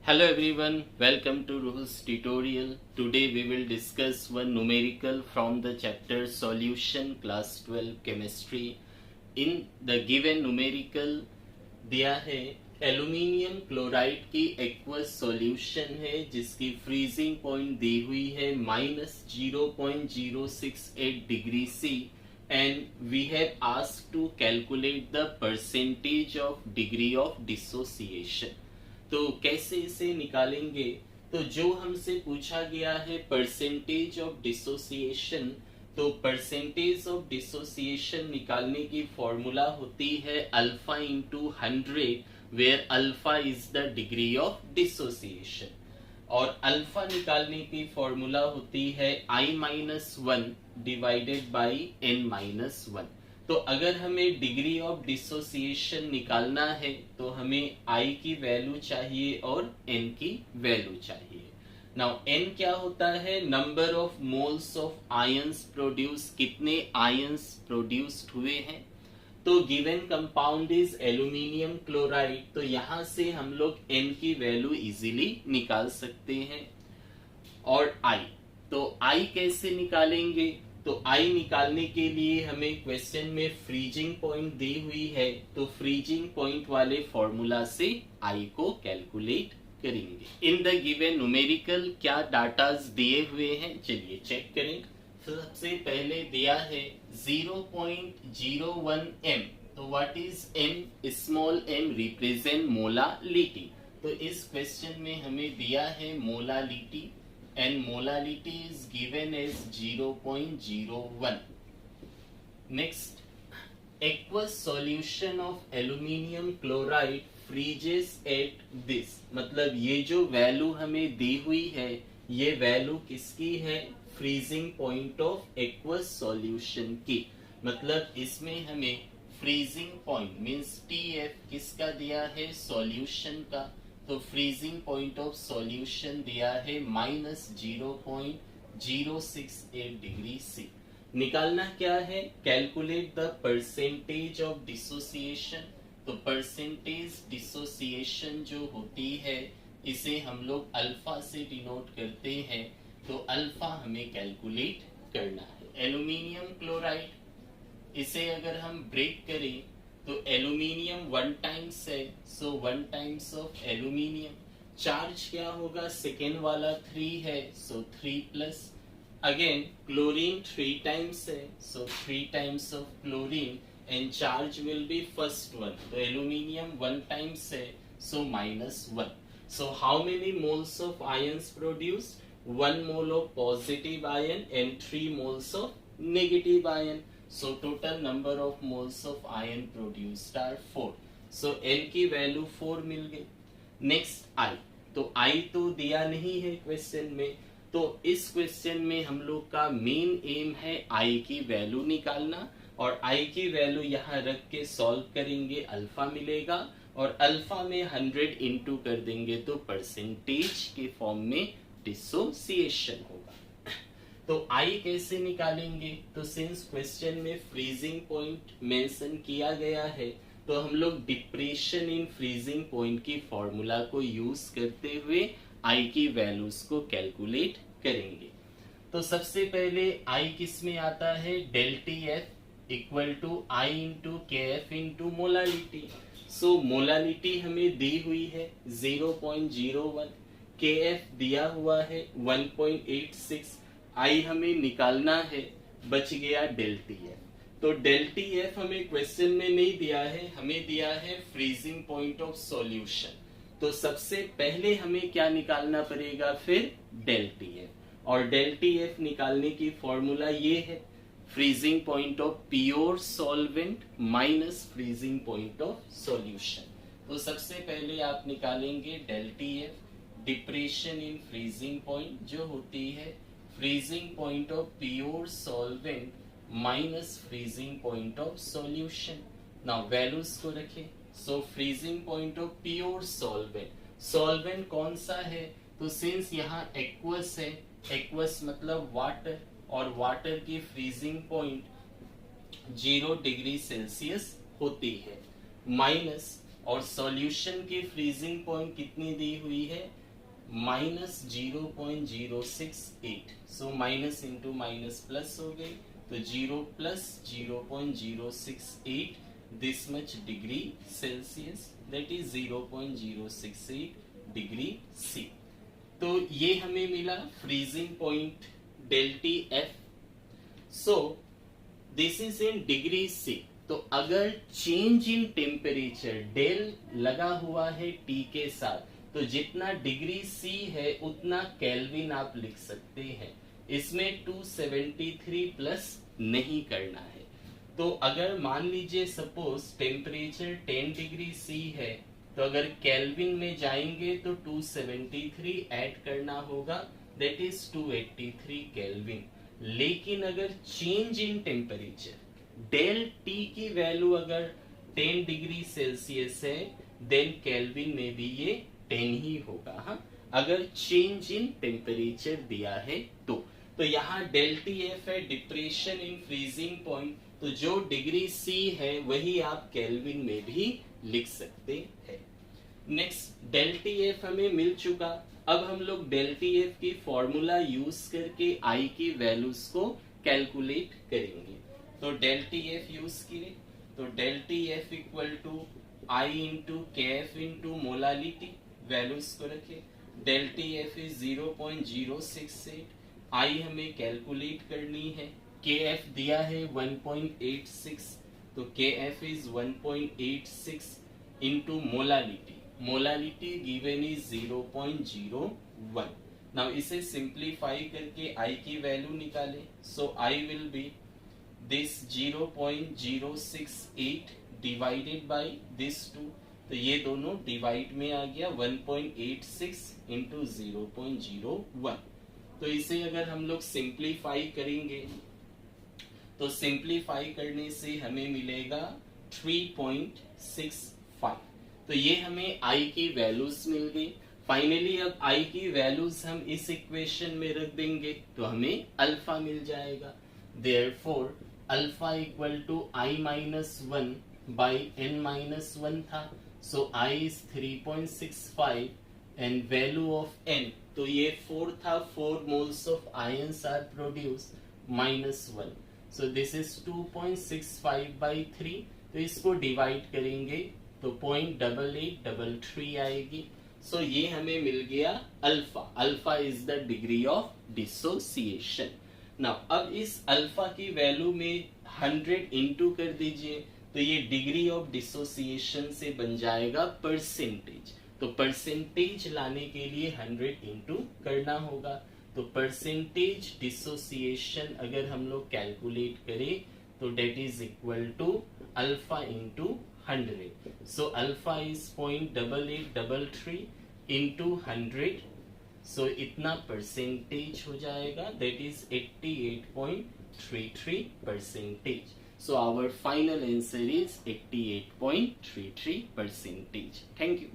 Hello everyone, welcome to Ruhul's tutorial. Today we will discuss one numerical from the chapter Solution Class 12 Chemistry. In the given numerical दिया है aluminium chloride की aqueous solution है जिसकी freezing point दी हुई है -0.068 degree C and we have asked to calculate the percentage of degree of dissociation. तो कैसे इसे निकालेंगे? तो जो हमसे पूछा गया है परसेंटेज ऑफ डिसोसिएशन, तो परसेंटेज ऑफ डिसोसिएशन निकालने की फॉर्मूला होती है alpha into 100 where alpha is the degree of dissociation और अल्फा निकालने की फॉर्मूला होती है i-1 डिवाइडेड बाई n-1। तो अगर हमें डिग्री ऑफ डिसोसिएशन निकालना है तो हमें I की वैल्यू चाहिए और N की वैल्यू चाहिए। नाउ N क्या होता है? Number of moles of ions produce, कितने आयंस प्रोड्यूस्ड हुए हैं। तो given compound is aluminium chloride, तो यहां से हम लोग N की वैल्यू इजीली निकाल सकते हैं। और I, तो I कैसे निकालेंगे? तो I निकालने के लिए हमें क्वेश्चन में फ्रीजिंग पॉइंट दी हुई है, तो फ्रीजिंग पॉइंट वाले फॉर्मूला से I को कैलकुलेट करेंगे। इन द गिवन न्यूमेरिकल क्या डाटाज दिए हुए हैं, चलिए चेक करें। सबसे पहले दिया है 0.01 m, तो what is m? Small m represent molality, तो इस क्वेश्चन में हमें दिया है molality and molality is given as 0.01. Next, aqueous solution of aluminium chloride freezes at this, मतलब ये जो वैल्यू हमें दी हुई है ये वैल्यू किसकी है? Freezing point of aqueous solution की। मतलब इसमें हमें फ्रीजिंग पॉइंट मींस TF किसका दिया है? सॉल्यूशन का। तो फ्रीजिंग पॉइंट ऑफ सॉल्यूशन दिया है -0.068 डिग्री सी। निकालना क्या है? Calculate the percentage of dissociation. तो परसेंटेज डिसोसिएशन जो होती है इसे हम लोग अल्फा से डिनोट करते हैं, तो अल्फा हमें कैलकुलेट करना है। एल्यूमिनियम क्लोराइड, इसे अगर हम ब्रेक करें तो एल्यूमिनियम 1 टाइम्स है, सो 1 टाइम्स ऑफ एल्यूमिनियम। चार्ज क्या होगा? सेकेंड वाला 3 है, सो 3 प्लस। अगेन क्लोरीन 3 टाइम्स है, सो 3 times of chlorine and charge will be first one. तो एल्यूमिनियम 1 टाइम्स है, सो -1। So how many moles of ions produced? 1 mole of positive ion and 3 moles of negative ion. So total number of moles of iron produced are 4. So N की value 4 मिल गई। Next I, तो I तो दिया नहीं है question में, तो इस क्वेश्चन में हम लोग का मेन एम है I की वैल्यू निकालना और I की वैल्यू यहाँ रख के सॉल्व करेंगे, अल्फा मिलेगा और अल्फा में 100 इंटू कर देंगे तो परसेंटेज के फॉर्म में डिसोसिएशन होगा। तो I कैसे निकालेंगे? तो सिंस क्वेश्चन में फ्रीजिंग पॉइंट मेंशन किया गया है तो हम लोग डिप्रेशन इन फ्रीजिंग पॉइंट की फॉर्मूला को यूज करते हुए I की वैल्यूज को कैलकुलेट करेंगे। तो सबसे पहले I किस में आता है? Del TF equal to I into KF into molality. So molality हमें दी हुई है 0.01, KF दिया हुआ है 1.86, I हमें निकालना है, बच गया डेल TF। तो डेल TF हमें क्वेश्चन में नहीं दिया है, हमें दिया है फ्रीजिंग पॉइंट ऑफ सॉल्यूशन। तो सबसे पहले हमें क्या निकालना पड़ेगा? फिर डेल TF, और डेल TF निकालने की फॉर्मूला ये है freezing point of pure solvent minus freezing point of solution. तो सबसे पहले आप निकालेंगे del TF, depression in freezing point जो होती है freezing point of pure solvent minus freezing point of solution. Now values को रखें। So freezing point of pure solvent, solvent कौन सा है? तो सिंस यहाँ एक्वस है, एक्वस मतलब वाटर, और वाटर की फ्रीजिंग पॉइंट 0 डिग्री सेल्सियस होती है, माइनस और सॉल्यूशन की फ्रीजिंग पॉइंट कितनी दी हुई है, -0.068। So minus into minus plus हो गई, तो 0 plus 0.068 this much degree Celsius, that is 0.068 degree C. तो ये हमें मिला freezing point del T F. So this is in degree C. तो अगर चेंज इन टेम्परेचर डेल लगा हुआ है टी के साथ, तो जितना डिग्री सी है उतना केल्विन आप लिख सकते हैं। इसमें 273 प्लस नहीं करना है। तो अगर मान लीजिए सपोज टेम्परेचर 10 डिग्री सी है, तो अगर केल्विन में जाएंगे तो 273 ऐड करना होगा, दैट इज 283 केल्विन। लेकिन अगर change in temperature del T की वैल्यू अगर 10 डिग्री सेल्सियस है, देन केल्विन में भी ये 10 ही होगा। हाँ, अगर चेंज इन टेम्परेचर दिया है तो यहाँ डेल्टी एफ है डिप्रेशन इन फ्रीजिंग पॉइंट, तो जो डिग्री सी है वही आप केल्विन में भी लिख सकते हैं। नेक्स्ट डेल्टी एफ हमें मिल चुका। अब हम लोग डेल्टी एफ की फॉर्मूला यूज करके आई की वैल्यूज को कैलकुलेट करेंगे। तो डेल्टी एफ यूज किए, तो del T F equal to I into K F into molality, values को रखे। डेल्टी एफ इज 0.068, आई हमें कैलकुलेट करनी है। के एफ दिया है 1.86, तो K F is 1.86 into molality, molality given is 0.01। Now इसे सिंप्लीफाई करके आई की वैल्यू निकाले। So I will be this 0.068 divided by this 2, तो ये दोनों डिवाइड में आ गया 1.86 इंटू 0.01। तो इसे अगर हम लोग सिंप्लीफाई करेंगे तो सिंप्लीफाई करने से हमें मिलेगा 3.65। तो ये हमें आई की वैल्यूज मिल गई। फाइनली अब आई की वैल्यूज हम इस इक्वेशन में रख देंगे तो हमें अल्फा मिल जाएगा। Therefore alpha equal to I minus 1 by N minus 1 था। So I is 3.65 and value of N, तो ये 4 था, 4 moles of ions are produce -1। So this is 2.65 by 3। तो इसको डिवाइड करेंगे तो 0.8833 आएगी। सो ये हमें मिल गया alpha. Alpha is the degree of dissociation. Now अब इस अल्फा की वैल्यू में 100 इंटू कर दीजिए, तो ये डिग्री ऑफ डिसोसिएशन से बन जाएगा परसेंटेज। तो परसेंटेज लाने के लिए 100 इंटू करना होगा। तो परसेंटेज डिसोसिएशन अगर हम लोग कैलकुलेट करें तो that is equal to alpha into 100। So alpha is 0.8833 into 100। So इतना परसेंटेज हो जाएगा, that is 88.33%. So our final answer is 88.33%. Thank you.